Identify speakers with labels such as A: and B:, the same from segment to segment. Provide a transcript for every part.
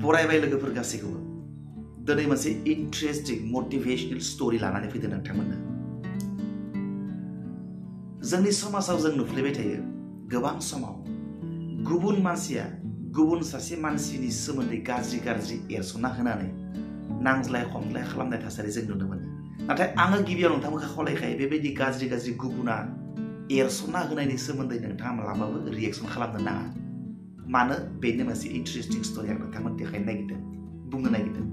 A: बरायबाय लोगोफोर गासैखौबो दिनै मोनसे इन्टारेस्टिं मोटिभेशनल स्टोरी लानानै फैदों नोंथांमोननो। जोंनि समाजाव जों नुफ्लेबाय थायो गोबां समाव गुबुन मानसिया गुबुन सासे मानसिनि सोमोन्दै गाज्रि एरसना होनानै नांज्लाय खमज्लाय खालामनाय थासारि जों नुनो मोनो। नाथाय आङो गिबियाव नोंथांमोनखौ खावलायखायो बेबायदि गाज्रि गुबुना एरसना होनायनि सोमोन्दै नोंथाङा मालाबाबो रिएक्सन खालामनो नाङा। मानो बेनो मोनसे इन्टारेस्टिं स्टोरी आं नोंथांमोन देखायनो नागिरदों बुंनो नागिरदों।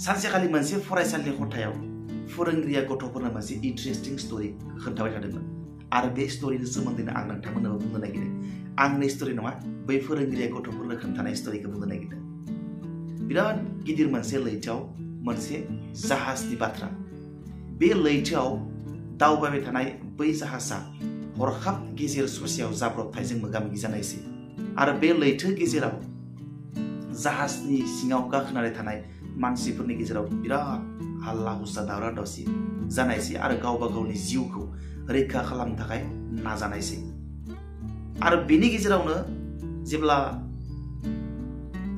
A: सानसेखालि मोनसे फरायसालि खथायाव फोरोंगिरिया गथ'फोरनो मोनसे इन्टारेस्टिं स्टोरी खोन्थाबाय थादोंमोन आरो बे स्टोरीनि सोमोन्दैनो आं नोंथांमोननो बुंनो नागिरदों। आंनि स्टोरी नङा, बै फोरोंगिरिया गथ'फोरनो खोन्थानाय स्टोरीखौ बुंनो नागिरदों। बिराद गिदिर मोनसे लैथोआव मोनसे जाहाजनि बाथ्रा। बे लैथोआव दावबायबाय थानाय बै जाहाजा हरखाब गेजेर ससेयाव जाब्रबथायजों मोगा-मोगि जानायसै आरो बे लैथो गेजेराव जाहाजनि सिङाव गाखोनानै थानाय मानसिफोरनि गेजेराव बिराद हाल्ला हुस्सा दावराव दावसि जानायसै आरो गावबा गावनि जिउखौ रैखा खालामनो थाखाय नाजानायसै। आरो बेनि गेजेरावनो जेब्ला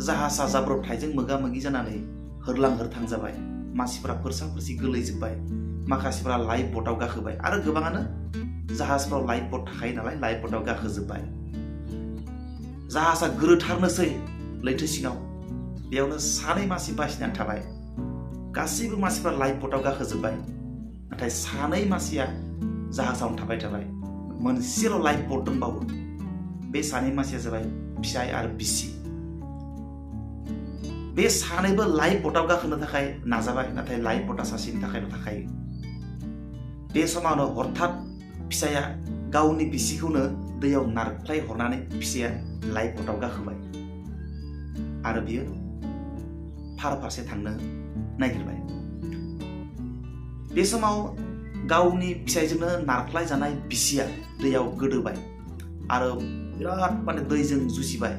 A: जाहाजा जाब्रबथायजों मोगा-मोगि जानानै होरलां होरथां जाबाय, मानसिफोरा फोरसा फोरसि गोलैजोब्बाय, माखासेफोरा लाइफ बटआव गाखोबाय आरो गोबाङानो जाहाजफ्राव लाइफ बट थाखायो नालाय लाइफ बटआव गाखोजोब्बाय। जाहाजा गोरोथारनोसै लैथो सिङाव, बेयावनो सानै मानसि बासिनानै थाबाय। गासैबो मानसिफ्रा लाइफ बटआव गाखोजोब्बाय, नाथाय सानै मानसिया जाहाजावनो थाबाय। मोनसेल' लाइफ बट दंबावो। बे सानै मानसिया जाबाय फिसाय आरो बिसि। बे सानैबो लाइफ बटआव गाखोनो थाखाय नाजाबाय, नाथाय लाइफ बटआ सासेनि थाखायल' थाखायो। बे समावनो हरथात फिसाया गावनि बिसिखौनो दैयाव नारख्लाय हरनानै फिसाया लाइफ बटआव गाखोबाय आरो बियो फारसे थांनो नागिरबाय। बे समाव गावनि फिसायजोंनो नारख्लाय जानाय बिसिया दैयाव गोदोबाय आरो बिराद दैजों जुजिबाय।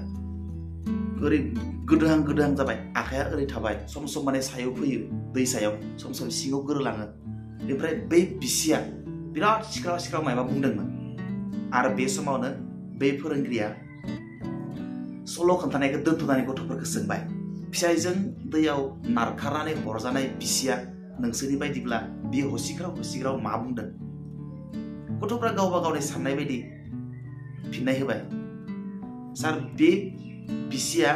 A: ओरै गोदोहां जाबाय, आखाया ओरै थाबाय, सम सायाव फैयो दै सायाव, सम सिङाव गोरोलाङो। बेनिफ्राय बै बिसिया बिराद सिख्राव मायबा बुंदोंमोन आरो बे समावनो बे फोरोंगिरिया सल' खोन्थानायखौ दोन्थ'नानै गथ'फोरखौ सोंबाय, फिसायजों दैयाव नारखारनानै हरजानाय बिसिया नोंसोरनि बायदिब्ला बियो हसिख्राव मा बुंदों? गथ'फ्रा गावबा गावनि साननाय बायदि फिननाय होबाय। सार, बे बिसिया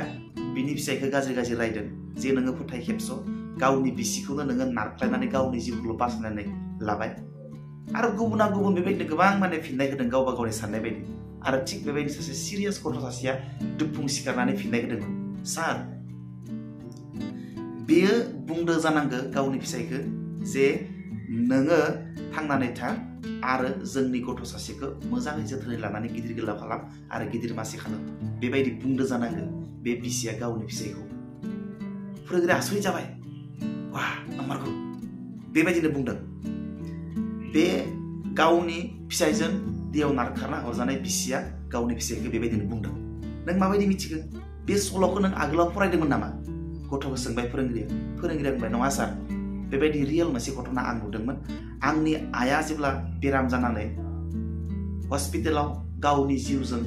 A: बिनि फिसायखौ गाज्रि रायदों जे नोङो फोथाय खेबस' गावनि बिसिखौनो नोङो नारख्लायनानै गावनि जिउखौल' बासायनानै लाबाय। आरो गुबुन बेबायदिनो गोबां फिननाय होदों गावबा गावनि साननाय बायदि। आरो थिग बेबायदि सासे सिरियास गथ' सासेया दुफुं सिखारनानै फिननाय होदोंमोन, सार, बेयो बुंदो जानांगौ गावनि फिसायखौ जे नोङो थांनानै था आरो जोंनि गथ' सासेखौ मोजाङै जोथोनै लानानै गिदिर गोलाव खालाम आरो गिदिर मानसि खालाम, बेबायदि बुंदो जानांगौ बे बिसिया गावनि फिसायखौ। फोरोंगिरिया आसरित जाबाय, वाह नंमारगौ, बेबायदिनो बुंदों। बे गावनि फिसायजों दैयाव नारखारना हरजानाय बिसिया गावनि फिसायखौ बेबायदिनो बुंदों। नों माबायदि मिथिगौ? बे सल'खौ नों आगोलाव फरायदोंमोन नामा? गथ'खौ सोंबाय फोरोंगिरिया बुंबाय, नङा सार, बेबायदि रियेल मोनसे घटना आं नुदोंमोन। आंनि आइया जेब्ला बेराम जानानै हस्पिटालाव गावनि जिउजों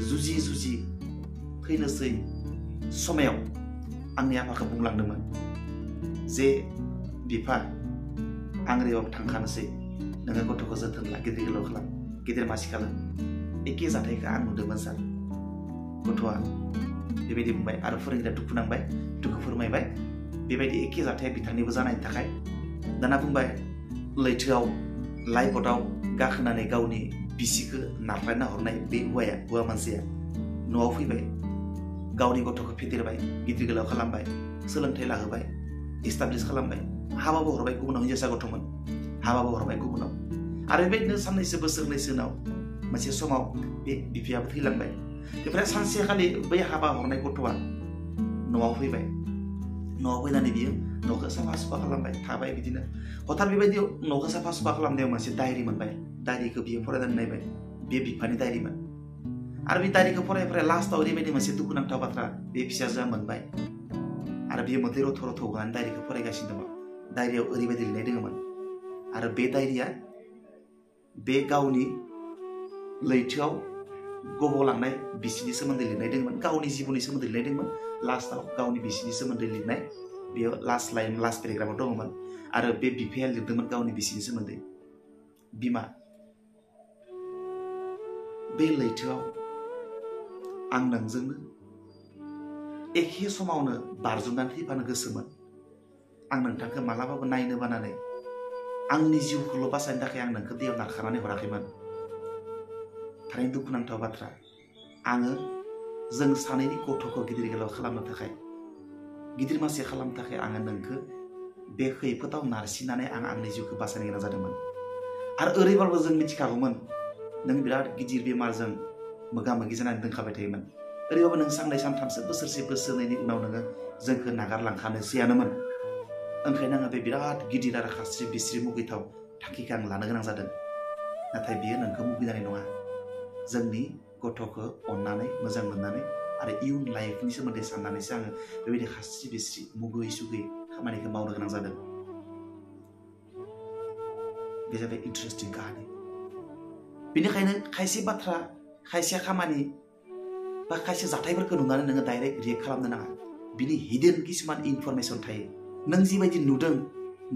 A: जुजि थैनोसै समायाव आंनि आफाखौ बुंलांदोंमोन जे बिफा, आं रियाव थांखानोसै, नोङो गथ'खौ जोथोन ला, गिदिर गोलाव खालाम, गिदिर मानसि खालाम। एखे जाथायखौ आं नुदोंमोन सार। गथ'आ बेबायदि बुंबाय आरो फोरोंगिरिया दुखु नांबाय, दुखु फोरमायबाय बेबायदि एखे जाथाया बिथांनिबो जानायनि थाखाय। दाना बुंबाय, लैथोआव लाइफ बटआव गाखोनानै गावनि बिसिखौ नारख्लायना हरनाय बे हौवा मानसिया न'आव फैबाय, गावनि गथ'खौ फेदेरबाय, गिदिर गोलाव खालामबाय, सोलोंथाइ लाहोबाय, इस्टाब्लिस खालामबाय, हाबाबो हरबाय। गुबुनाव हिनजावसा गथ'मोन, हाबाबो हरबाय गुबुनाव। आरो बेबायदिनो साननैसो बोसोरनैसो उनाव मोनसे समाव बे बिफायाबो थैलांबाय। बेनिफ्राय सानसेखालि बै हाबा हरनाय गथ'आ न'आव फैबाय। न'आव फैनानै बियो न'खौ साफा सुफा खालामबाय, थाबाय बिदिनो। हथात बेबायदि न'खौ साफा सुफा खालामनायाव मोनसे डायरि मोनबाय। डायरिखौ बियो फरायनानै नायबाय, बे बिफानि डायरिमोन। आरो बे डायरिखौ फराय लास्टआव ओरैबायदि मोनसे दुखुनांथाव बाथ्रा बे फिसाजोआ मोनबाय। आरो बियो मोदै रथ' होनानै डायरिखौ फरायगासिनो दङ। डायरियाव ओरैबायदि लिरनाय दङमोन, आरो बे डायरिया बे गावनि लैथोआव गबलांनाय बिसिनि सोमोन्दै लिरनाय दंमोन गावनि जिबननि सोमोन्दै लिरनाय दंमोन लास्टआव गावनि बिसिनि सोमोन्दै लिरनाय बेयाव लास्ट लाइन लास्ट पेराग्राफाव दङमोन आरो बे बिफाया लिरदोंमोन गावनि बिसिनि सोमोन्दै बिमा बे लैथोआव आं नोंजोंनो एखे समावनो बारजुमनानै थैफानो गोसोमोन आं नोंथांखौ मालाबाबो नायनो बानानै आंनि जिउखौल' बासायनो थाखाय आं नोंखौ दैयाव नारखानानै हराखैमोन थारैनो दुखुनांथाव बाथ्रा आङो जों सानैनि गथ'खौ गिदिर गोलाव खालामनो थाखाय गिदिर मानसि खालामनो थाखाय आङो नोंखौ बे खैफोदाव नारसिननानै आं आंनि जिउखौ बासायनो गोनां जादोंमोन आरो ओरैबाबो जों मिथिखागौमोन नों बिराद गिदिर बेमारजों मोगा मोगि जानानै दोनखाबाय थायोमोन ओरैबाबो नों साननै सानथामसो बोसोरसे बोसोरनैनि उनाव नोङो जोंखौ नागारलांखानोसैयानोमोन ओंखायनो आङो बे बिराद गिदिर आरो खास्रि बिस्रि मुगैथाव थांखिखौ आं लानो गोनां जादों नाथाय बियो नोंखौ मुगैनानै नङा जोंनि गथ'खौ अननानै मोजां मोननानै आरो इयुन लाइफनि सोमोन्दै साननानैसो आङो बेबायदि खास्रि बिस्रि मुगै सुगै खामानिखौ मावनो गोनां जादों बे जाबाय इन्टारेस्टिं काहानि बेनिखायनो खायसे बाथ्रा खायसे खामानि बा खायसे जाथायफोरखौ नुनानै नोङो डाइरेक्ट रियेक्ट खालामनो नाङा बिनि हिडेन किसुमान इनफरमेसन थायो नों जिबायदि नुदों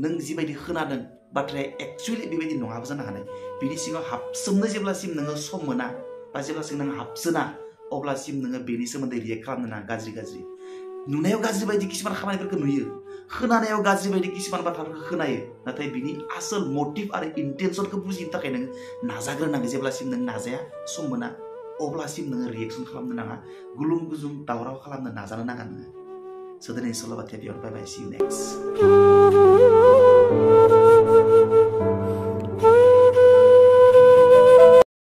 A: नों जिबायदि खोनादों बाथ्राया एक्चुअलि बेबायदि नङाबो जानो हानाय बिनि सिङाव हाबसोमनो जेब्लासिम नोङो सम मोना बा जेब्लासिम नों हाबसोना अब्लासिम नोङो बेनि सोमोन्दै रियेक्ट खालामनो नाङा गाज्रि गाज्रि नुनायाव गाज्रि बायदि किसुमान खामानिफोरखौ नुयो खोनानायाव गाज्रि बायदि किसुमान बाथ्राफोरखौ खोनायो नाथाय बिनि आसोल मटिभ आरो इन्टेनसनखौ बुजिनो थाखाय नोङो नाजाग्रोनांगौ जेब्लासिम नों नाजाया सम मोना अब्लासिम नोङो रियेक्सन खालामनो नाङा गुलुं गुजुं दावराव खालामनो नाजानो नाङा नोङो So the next solo batia beyond. Bye bye. See you next.